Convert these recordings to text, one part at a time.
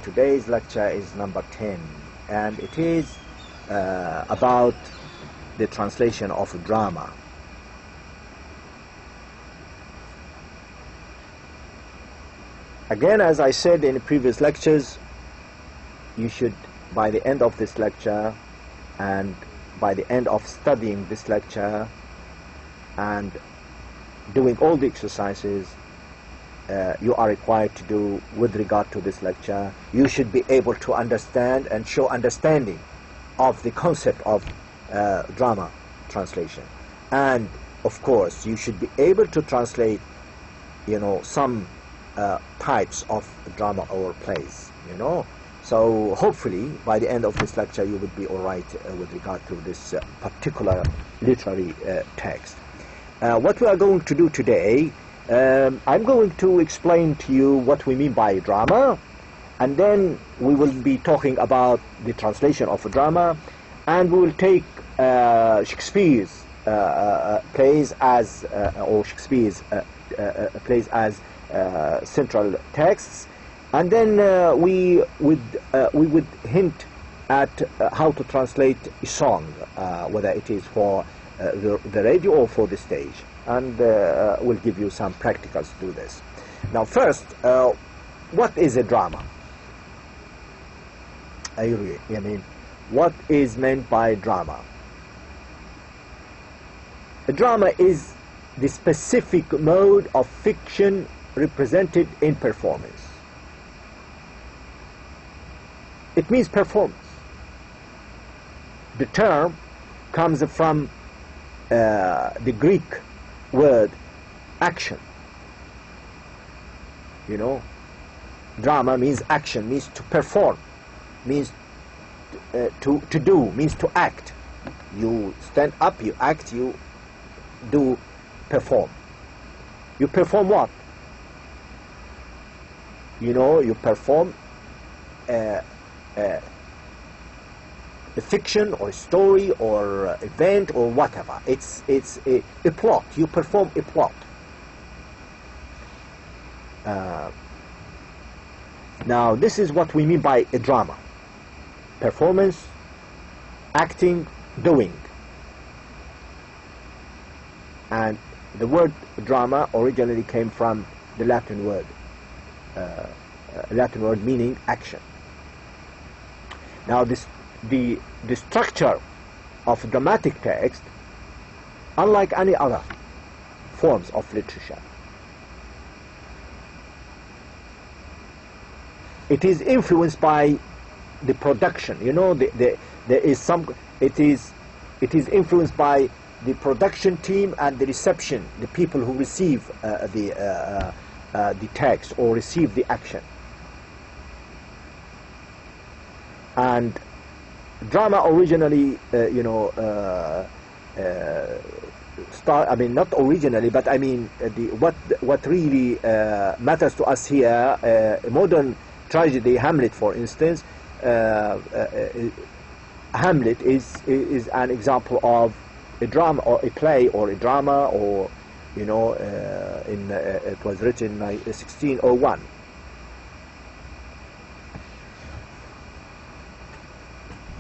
Today's lecture is number 10, and it is about the translation of drama. Again, as I said in previous lectures, you should, by the end of this lecture and by the end of studying this lecture and doing all the exercises you are required to do with regard to this lecture, you should be able to understand and show understanding of the concept of drama translation. And of course you should be able to translate, some types of drama or plays, so hopefully by the end of this lecture you would be all right with regard to this particular literary text. What we are going to do today, I'm going to explain to you what we mean by drama, and then we will be talking about the translation of a drama, and we will take Shakespeare's plays as or Shakespeare's plays as central texts, and then we would hint at how to translate a song, whether it is for the radio or for the stage, and we'll give you some practicals to do this. Now first, what is a drama? What is meant by drama? A drama is the specific mode of fiction represented in performance. It means performance. The term comes from the Greek word action. Drama means action, means to perform, means to do, means to act. You stand up, you act, you do, perform. You perform what? You perform a fiction or a story or event or whatever. It's a plot. You perform a plot. Now this is what we mean by a drama: performance, acting, doing. And the word drama originally came from the Latin word meaning action. Now the structure of dramatic text, unlike any other forms of literature, it is influenced by the production. It is influenced by the production team and the reception, the people who receive the text or receive the action. And drama originally, not originally, but what really matters to us here, modern tragedy, Hamlet, for instance. Hamlet is an example of a drama or a play or a drama, or it was written in 1601.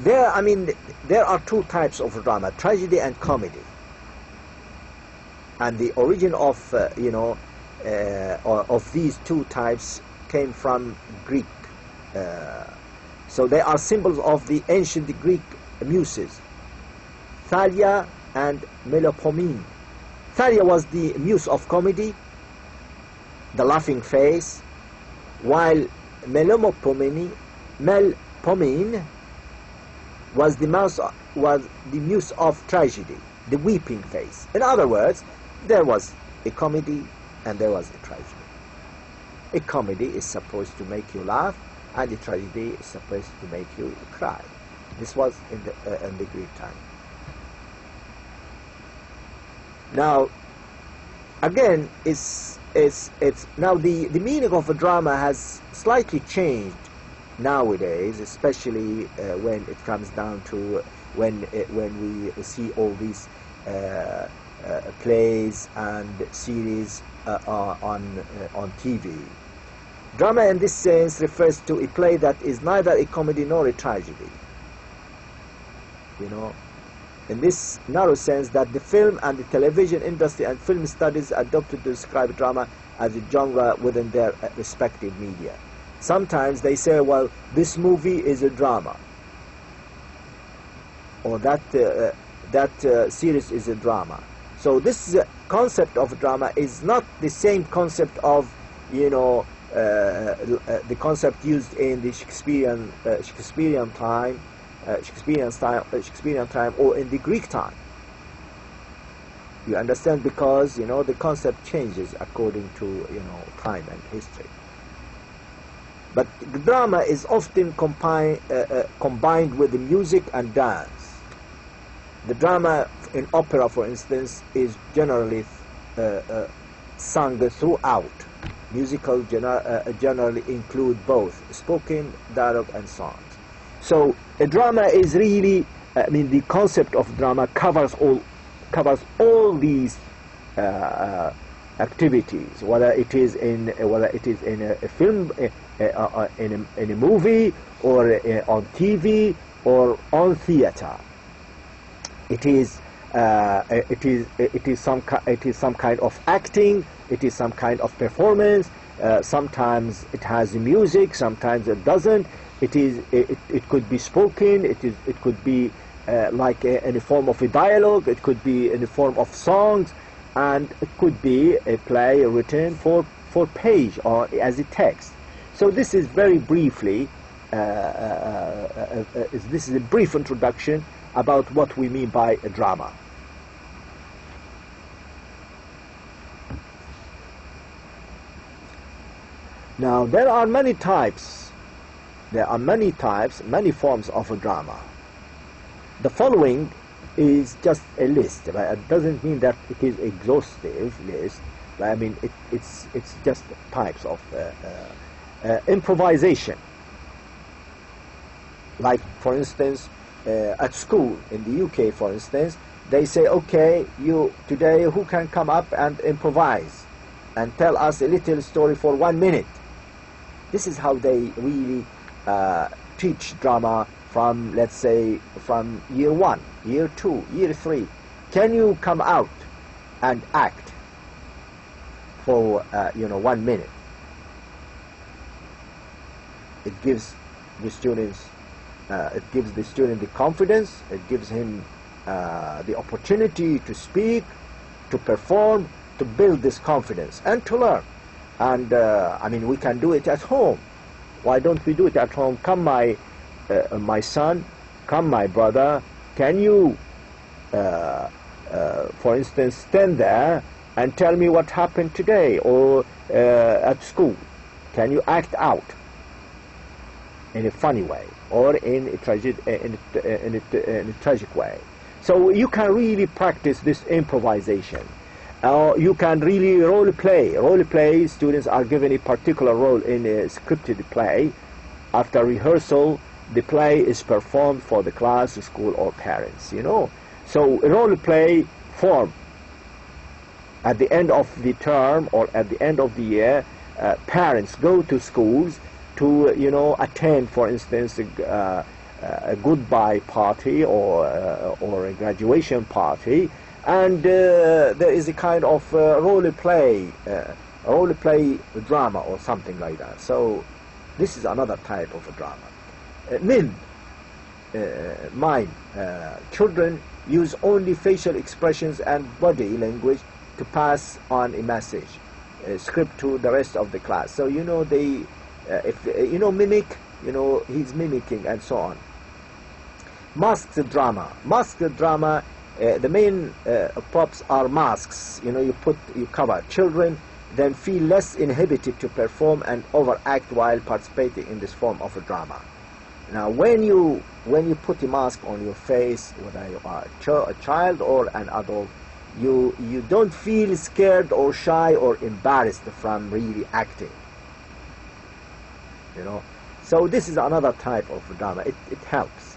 There are two types of drama: tragedy and comedy. And the origin of of these two types came from Greek. So they are symbols of the ancient Greek muses, Thalia and Melpomene. Thalia was the muse of comedy, the laughing face, while Melpomene was the muse of tragedy, the weeping face. In other words, there was a comedy and there was a tragedy. A comedy is supposed to make you laugh, and a tragedy is supposed to make you cry. This was in the Greek time. Now, again, it's now the meaning of a drama has slightly changed nowadays, especially when it comes down to when we see all these plays and series on TV. Drama in this sense refers to a play that is neither a comedy nor a tragedy. You know, in this narrow sense that the film and the television industry and film studies adopted to describe drama as a genre within their respective media. Sometimes they say, well, this movie is a drama, or that series is a drama. So this concept of drama is not the same concept of, you know, the concept used in the Shakespearean time, or in the Greek time. You understand? Because, you know, the concept changes according to, you know, time and history. But the drama is often combined with the music and dance. The drama in opera, for instance, is generally sung throughout. Musical generally include both spoken dialogue and songs. So a drama is really, I mean, the concept of drama covers all these activities, whether it is in a film, in a movie, or on TV, or on theater. It is some kind of acting. It is some kind of performance. Sometimes it has music. Sometimes it doesn't. It could be spoken. It could be like in the form of a dialogue. It could be in the form of songs, and it could be a play written for page or as a text. So this is very briefly. This is a brief introduction about what we mean by a drama. Now there are many types. Many forms of a drama. The following is just a list. Right? It doesn't mean that it is exhaustive list. Right? I mean, it's just types of improvisation. Like, for instance, at school in the UK, for instance, they say, okay, today who can come up and improvise and tell us a little story for 1 minute. This is how they really teach drama from, let's say, from year 1, year 2, year 3. Can you come out and act for 1 minute? It gives the students. It gives the student the confidence. It gives him the opportunity to speak, to perform, to build this confidence, and to learn. And I mean, we can do it at home. Why don't we do it at home? Come, my son, come, my brother. Can you, for instance, stand there and tell me what happened today, or at school? Can you act out in a funny way, or in a tragic way? So you can really practice this improvisation. You can really role play. Role play, students are given a particular role in a scripted play. After rehearsal, the play is performed for the class, school, or parents. You know, so role play form. At the end of the term or at the end of the year, parents go to schools to attend, for instance, a goodbye party or a graduation party, and there is a kind of role play drama or something like that. So this is another type of a drama. Mime. Children use only facial expressions and body language to pass on a message, script to the rest of the class. So they mimic, he's mimicking and so on. Masked drama. Masked drama, the main props are masks. You cover. Children then feel less inhibited to perform and overact while participating in this form of a drama. Now, when you put a mask on your face, whether you are a child or an adult, you don't feel scared or shy or embarrassed from really acting. So this is another type of drama. It helps.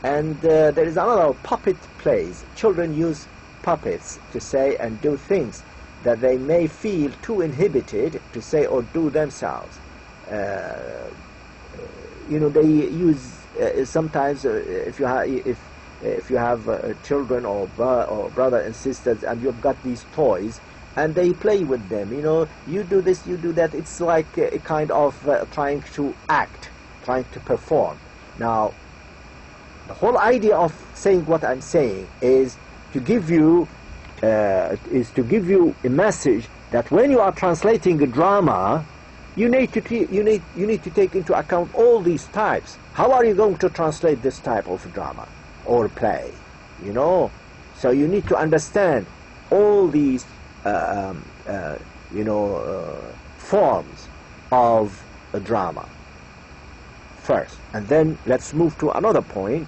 And there is another, puppet plays. Children use puppets to say and do things that they may feel too inhibited to say or do themselves. you know, they use sometimes if you have children or brother and sisters, and you've got these toys, and they play with them. You know, you do this, you do that. It's like a kind of trying to act, trying to perform. Now, the whole idea of saying what I'm saying is to give you a message that when you are translating a drama, you need to take into account all these types. How are you going to translate this type of drama or play? You know, so you need to understand all these forms of a drama first, and then let's move to another point.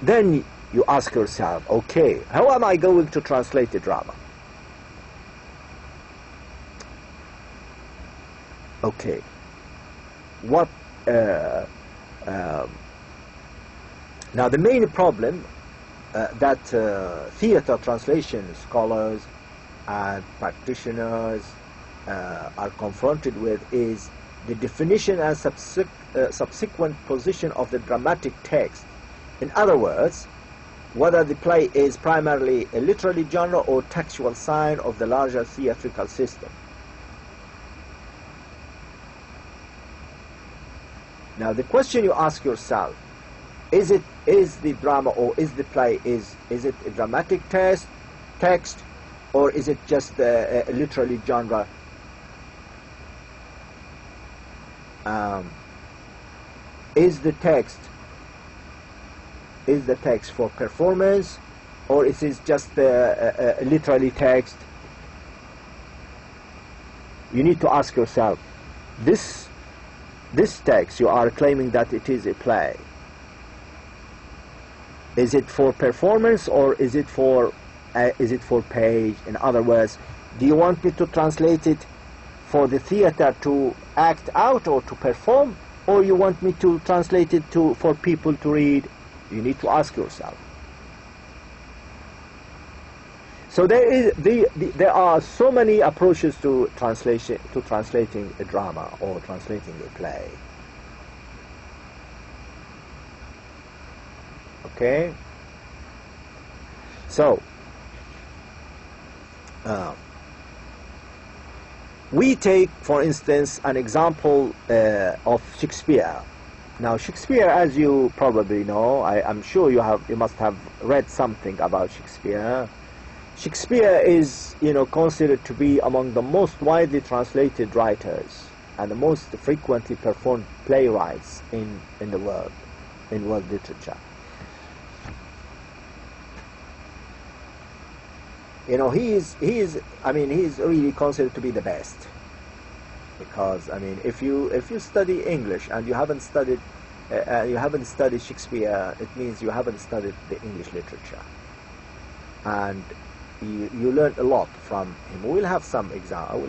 Then you ask yourself, okay, how am I going to translate the drama? Okay, what now the main problem that theater translation scholars and practitioners are confronted with is the definition and subsequent position of the dramatic text. In other words, whether the play is primarily a literary genre or textual sign of the larger theatrical system. Now the question you ask yourself, is the drama or is the play, is it a dramatic text, or is it just a literary genre? Is the text for performance, or is it just a literary text? You need to ask yourself, this text you are claiming that it is a play, is it for performance or is it for page? In other words, do you want me to translate it for the theater to act out or to perform, or you want me to translate it for people to read? You need to ask yourself. So there are so many approaches to translating a drama or translating a play. Okay. So we take, for instance, an example of Shakespeare. Now, Shakespeare, as you probably know, I'm sure you must have read something about Shakespeare. Shakespeare is, considered to be among the most widely translated writers and the most frequently performed playwrights in the world, in world literature. He's really considered to be the best, because if you study English and you haven't studied Shakespeare, it means you haven't studied the English literature, and you learn a lot from him. We'll have some examples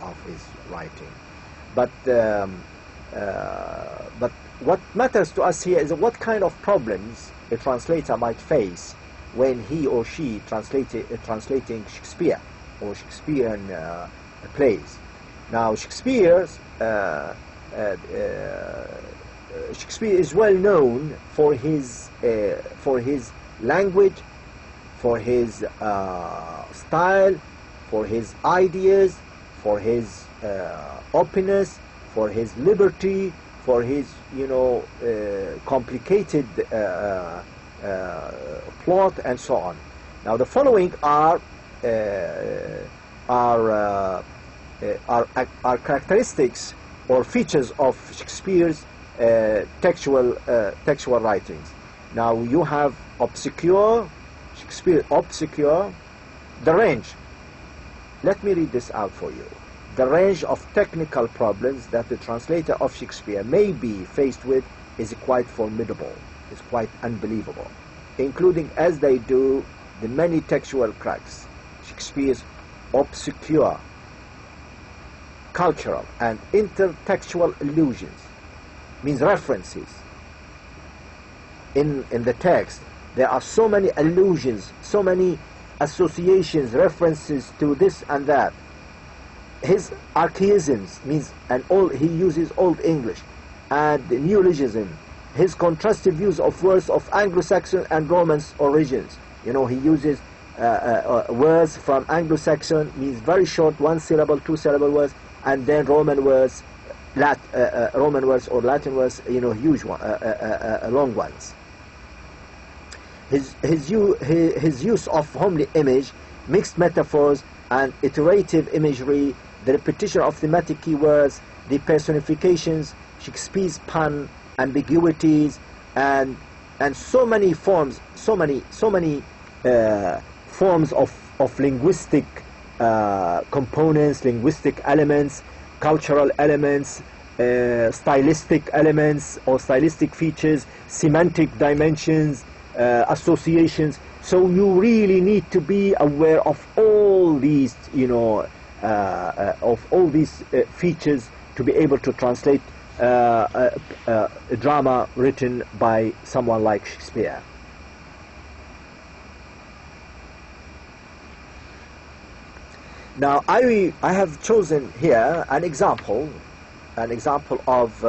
of his writing, but what matters to us here is what kind of problems a translator might face when he or she translating Shakespeare or Shakespearean plays. Now, Shakespeare is well known for his language, for his style, for his ideas, for his openness, for his liberty, for his complicated plot, and so on. Now, the following are characteristics or features of Shakespeare's textual writings. Now, you have obscure, Shakespeare obscure, the range. Let me read this out for you. The range of technical problems that the translator of Shakespeare may be faced with is quite formidable, is quite unbelievable, including, as they do, the many textual cracks. Shakespeare's obscure, cultural, and intertextual allusions, means references. In the text, there are so many allusions, so many associations, references to this and that. his archaisms means he uses Old English and neologism, his contrastive views of words of Anglo-Saxon and Romance origins. He uses words from Anglo-Saxon, means very short, one syllable, two syllable words, and then Roman words, Roman words or Latin words, huge one, long ones. His use of homely image, mixed metaphors, and iterative imagery, the repetition of thematic keywords, the personifications, Shakespeare's pun, ambiguities, and so many forms, so many forms of linguistic components, linguistic elements, cultural elements, stylistic elements or stylistic features, semantic dimensions, associations. So you really need to be aware of all these, features to be able to translate a drama written by someone like Shakespeare. Now I have chosen here an example of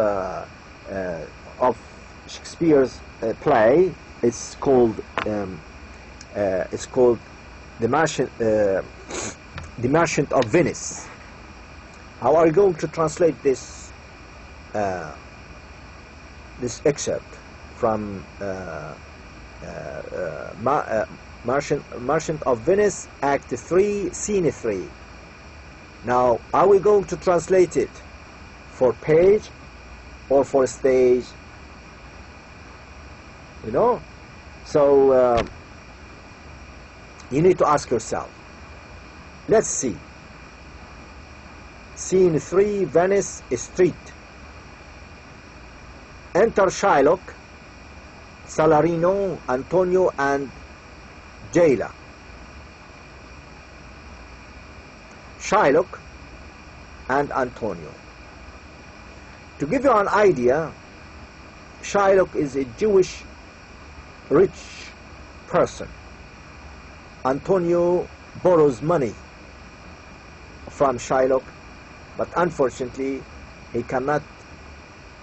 Shakespeare's play. It's called The Merchant of Venice. How are you going to translate this excerpt from Merchant of Venice, Act 3, Scene 3? Now, are we going to translate it for page or for stage? So you need to ask yourself. Let's see. Scene 3, Venice Street. Enter Shylock, Salarino, Antonio, and Jailer. Shylock and Antonio. To give you an idea, Shylock is a Jewish rich person. Antonio borrows money from Shylock, but unfortunately he cannot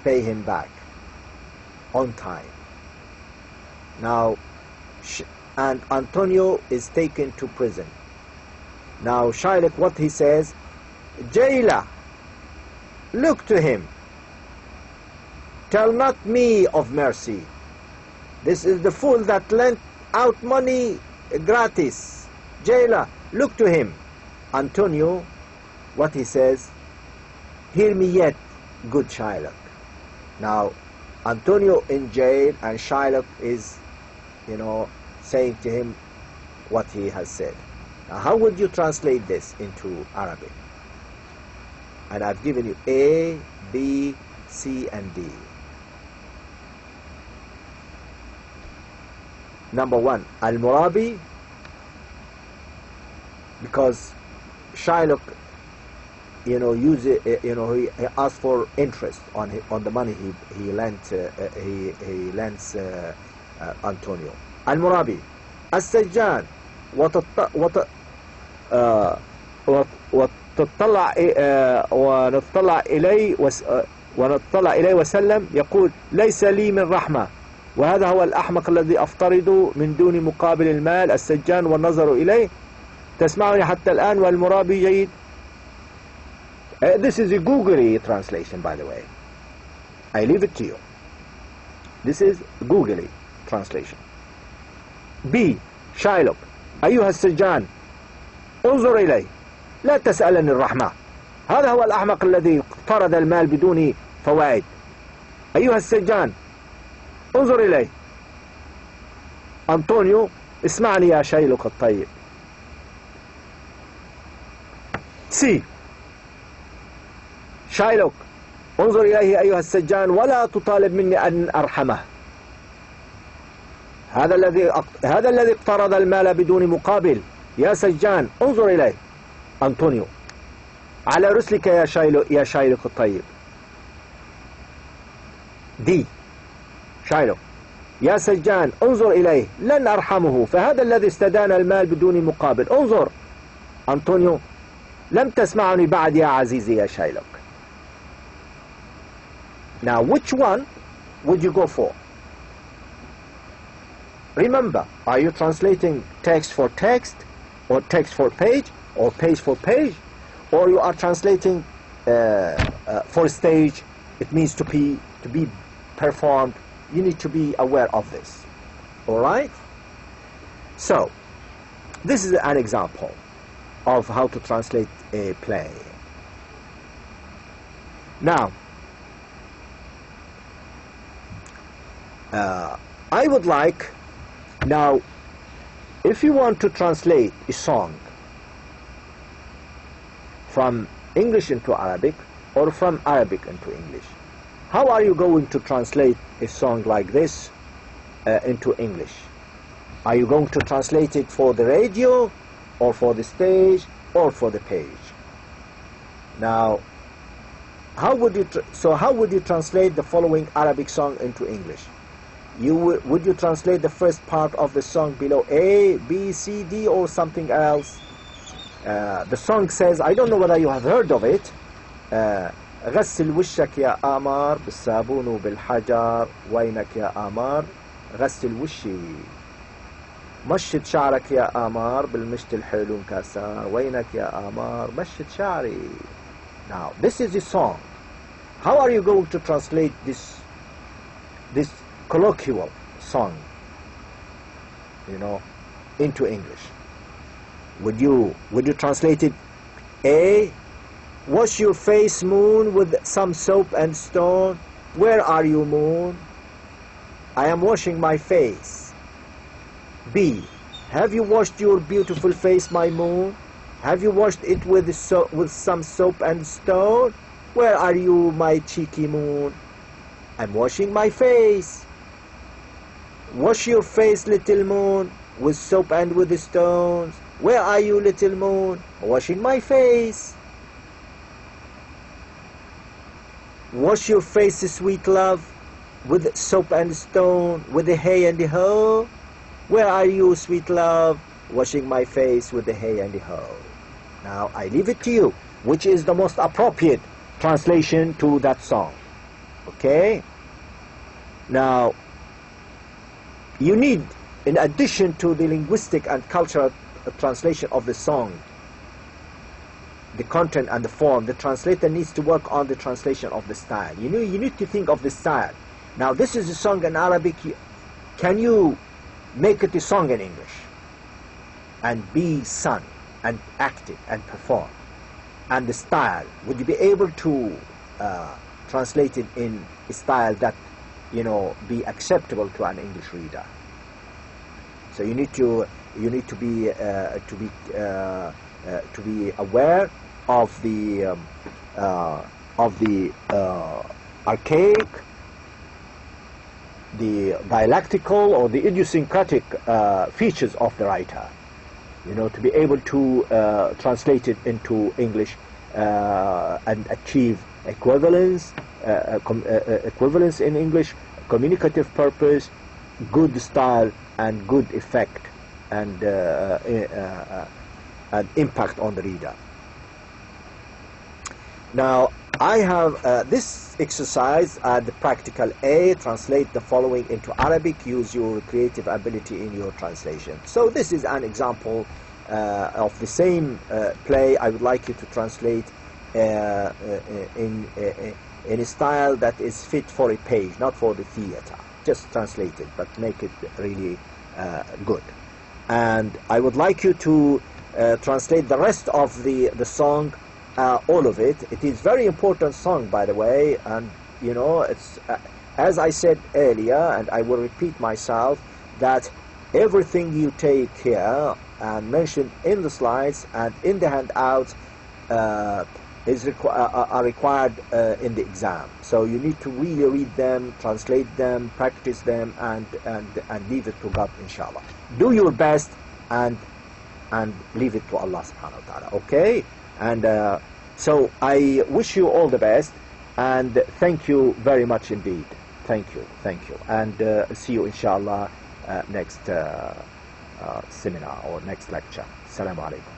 pay him back on time. Now, and Antonio is taken to prison. Now Shylock, what he says? Jailer, look to him. Tell not me of mercy. This is the fool that lent out money gratis. Jailer, look to him. Antonio, what he says? Hear me yet, good Shylock. Now, Antonio in jail, and Shylock is, saying to him what he has said. Now, how would you translate this into Arabic? And I've given you A, B, C, and D. Number one, Al-Murabi, because Shylock, he asked for interest on the money he lent Antonio. Al-Murabi, As-Sajjan, ونطلع إليه وسلم يقول ليس لي من رحمة، وهذا هو الأحمق الذي أفترض من دون مقابل المال. السجان والنظر إليه. تسمعني حتى الآن والمرابي جيد. This is a googly translation, by the way. I leave it to you. This is googly translation. B. Shylock, أيها السجان انظر إليه لا تسألني الرحمة، هذا هو الأحمق الذي اقترض المال بدون فوائد. أيها السجان انظر إليه. أنطونيو، اسمعني يا شيلوك الطيب. سي. شايلوك، انظر إليه أيها السجان ولا تطالب مني أن أرحمه، هذا الذي اقترض المال بدون مقابل. يا سجان انظر إليه. أنطونيو، على رسلك يا شايلوك الطيب. دي. شايلوك، يا سجان انظر إليه لن أرحمه، فهذا الذي استدان المال بدون مقابل. انظر. أنطونيو، لم تسمعني بعد يا عزيزي يا Shylock. Now which one would you go for? Remember, are you translating text for text, or text for page, or page for page, or you are translating for stage? It means to be performed. You need to be aware of this. All right? So, this is an example of how to translate a play. Now, I would like, now, if you want to translate a song from English into Arabic, or from Arabic into English, how are you going to translate a song like this into English? Are you going to translate it for the radio, or for the stage, or for the page? Now, how would you translate the following Arabic song into English? Would you translate the first part of the song below A, B, C, D, or something else? The song says, I don't know whether you have heard of it. غسل وشك يا آمار بالصابون وبالحجر وينك يا آمار غسل وشي مشط شعرك يا آمار بالمشط الحلو مكسر وينك يا آمار مشط شعري. Now this is the song. How are you going to translate this colloquial song, into English? Would you translate it? A, wash your face, moon, with some soap and stone. Where are you, moon? I am washing my face. B, have you washed your beautiful face, my moon? Have you washed it with some soap and stone? Where are you, my cheeky moon? I'm washing my face. Wash your face, little moon, with soap and with the stones. Where are you, little moon? Washing my face. Wash your face, sweet love, with soap and stone, with the hay and the hoe. Where are you, sweet love? Washing my face with the hay and the hoe. Now I leave it to you, which is the most appropriate translation to that song. Okay? Now, you need, in addition to the linguistic and cultural translation of the song, the content and the form, the translator needs to work on the translation of the style. You need to think of the style. Now this is a song in Arabic. Can you make it a song in English and be sung and acted and performed? And the style, would you be able to translate it in a style that be acceptable to an English reader? So you need to be aware of the archaic, the dialectical or the idiosyncratic features of the writer. To be able to translate it into English and achieve equivalence in English, communicative purpose, good style, and good effect and impact on the reader. Now I have this exercise, the practical A, translate the following into Arabic, use your creative ability in your translation. So this is an example of the same play. I would like you to translate in a style that is fit for a page, not for the theater. Just translate it, but make it really good. And I would like you to translate the rest of the song, all of it. It is very important song, by the way, and it's as I said earlier, and I will repeat myself, that everything you take here and mentioned in the slides and in the handouts are required in the exam. So you need to really read them, translate them, practice them, and leave it to God, inshallah. Do your best and leave it to Allah subhanahu wa ta'ala. Okay? And so I wish you all the best, and thank you very much indeed. Thank you. And see you inshallah next seminar or next lecture. Assalamu alaikum.